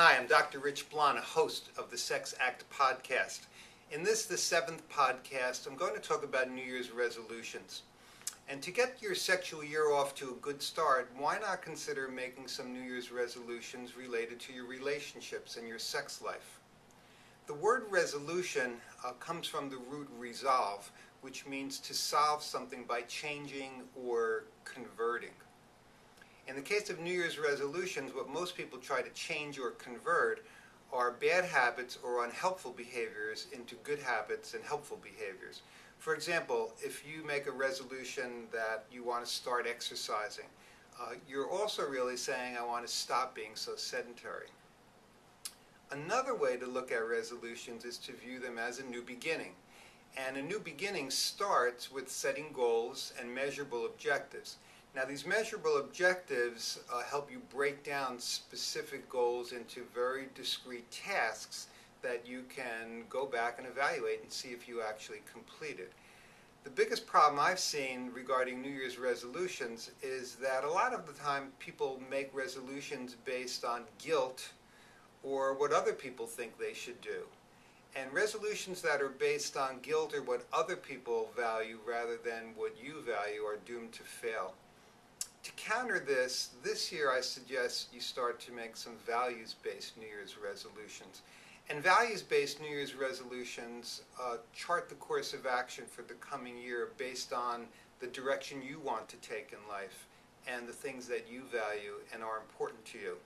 Hi, I'm Dr. Rich Blon, a host of the Sex Act podcast. In this, the seventh podcast, I'm going to talk about New Year's resolutions. And to get your sexual year off to a good start, why not consider making some New Year's resolutions related to your relationships and your sex life? The word resolution comes from the root resolve, which means to solve something by changing or converting. In the case of New Year's resolutions, what most people try to change or convert are bad habits or unhelpful behaviors into good habits and helpful behaviors. For example, if you make a resolution that you want to start exercising, you're also really saying, I want to stop being so sedentary. Another way to look at resolutions is to view them as a new beginning. And a new beginning starts with setting goals and measurable objectives. Now, these measurable objectives help you break down specific goals into very discrete tasks that you can go back and evaluate and see if you actually completed. The biggest problem I've seen regarding New Year's resolutions is that a lot of the time people make resolutions based on guilt or what other people think they should do. And resolutions that are based on guilt or what other people value rather than what you value are doomed to fail. To counter this year I suggest you start to make some values-based New Year's resolutions. And values-based New Year's resolutions chart the course of action for the coming year based on the direction you want to take in life and the things that you value and are important to you.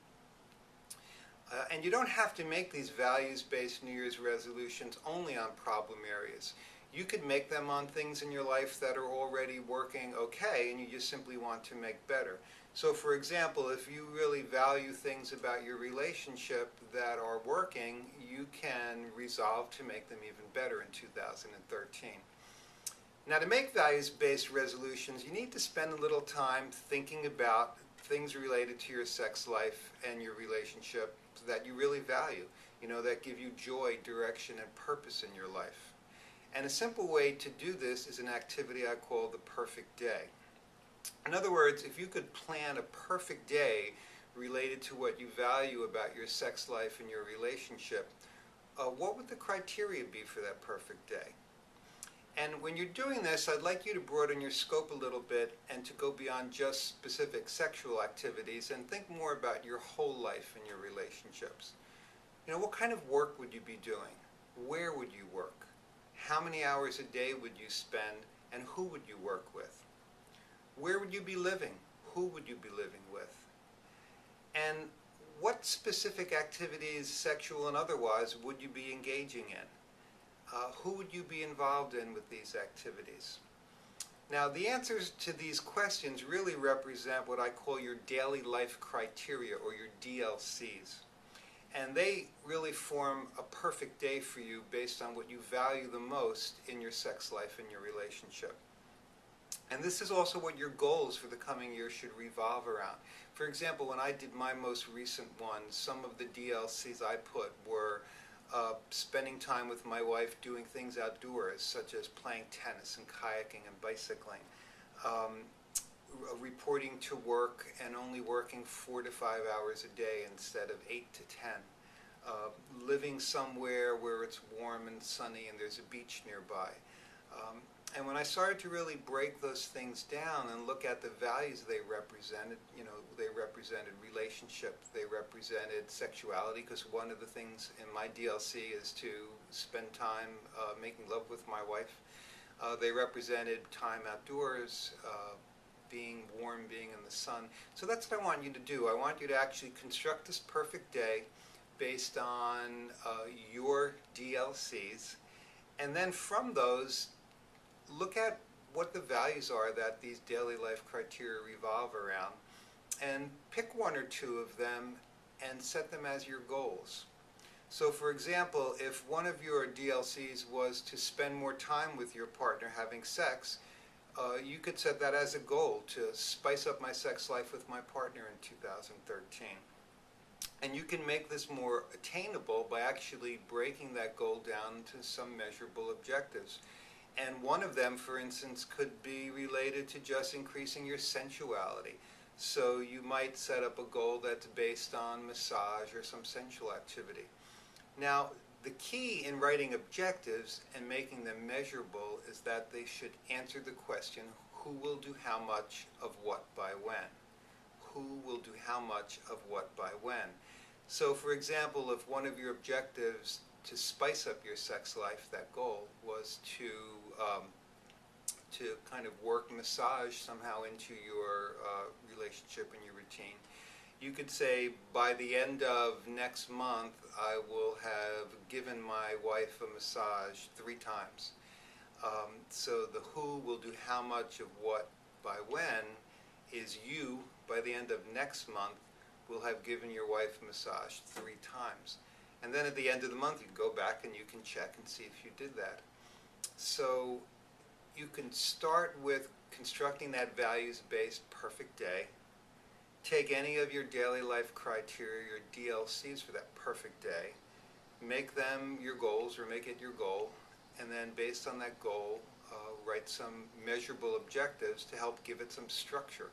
And you don't have to make these values-based New Year's resolutions only on problem areas. You could make them on things in your life that are already working okay and you just simply want to make better. So for example, if you really value things about your relationship that are working, you can resolve to make them even better in 2013. Now, to make values-based resolutions, you need to spend a little time thinking about things related to your sex life and your relationship that you really value, that give you joy, direction, and purpose in your life. And a simple way to do this is an activity I call the perfect day. In other words, if you could plan a perfect day related to what you value about your sex life and your relationship, what would the criteria be for that perfect day? And when you're doing this, I'd like you to broaden your scope a little bit and to go beyond just specific sexual activities and think more about your whole life and your relationships. What kind of work would you be doing? Where would you work? How many hours a day would you spend, and who would you work with? Where would you be living? Who would you be living with? And what specific activities, sexual and otherwise, would you be engaging in? Who would you be involved in with these activities? Now, the answers to these questions really represent what I call your daily life criteria, or your DLCs. And they really form a perfect day for you based on what you value the most in your sex life and your relationship. And this is also what your goals for the coming year should revolve around. For example, when I did my most recent one, some of the DLCs I put were spending time with my wife doing things outdoors, such as playing tennis and kayaking and bicycling, reporting to work and only working 4 to 5 hours a day instead of 8 to 10, living somewhere where it's warm and sunny and there's a beach nearby. And when I started to really break those things down and look at the values they represented, they represented relationship, they represented sexuality, because one of the things in my DLC is to spend time making love with my wife. They represented time outdoors, being warm, being in the sun. So that's what I want you to do. I want you to actually construct this perfect day based on your DLCs, and then from those, look at what the values are that these daily life criteria revolve around, and pick 1 or 2 of them and set them as your goals. So for example, if one of your DLCs was to spend more time with your partner having sex, you could set that as a goal, to spice up my sex life with my partner in 2013. And you can make this more attainable by actually breaking that goal down to some measurable objectives. And one of them, for instance, could be related to just increasing your sensuality. So you might set up a goal that's based on massage or some sensual activity. Now, the key in writing objectives and making them measurable is that they should answer the question, who will do how much of what by when? Who will do how much of what by when? So, for example, if one of your objectives to spice up your sex life, that goal, was to kind of work massage somehow into your relationship and your routine, you could say, by the end of next month, I will have given my wife a massage 3 times. So the who will do how much of what by when is you, by the end of next month, will have given your wife a massage 3 times. And then at the end of the month, you can go back and you can check and see if you did that. So you can start with constructing that values-based perfect day. Take any of your daily life criteria, your DLCs for that perfect day, make them your goals or make it your goal, and then based on that goal, write some measurable objectives to help give it some structure.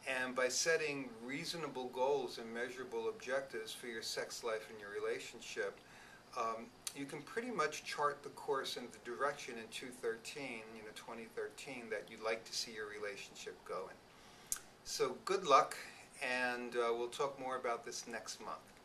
And by setting reasonable goals and measurable objectives for your sex life and your relationship, you can pretty much chart the course and the direction in 2013 that you'd like to see your relationship going. So good luck, and we'll talk more about this next month.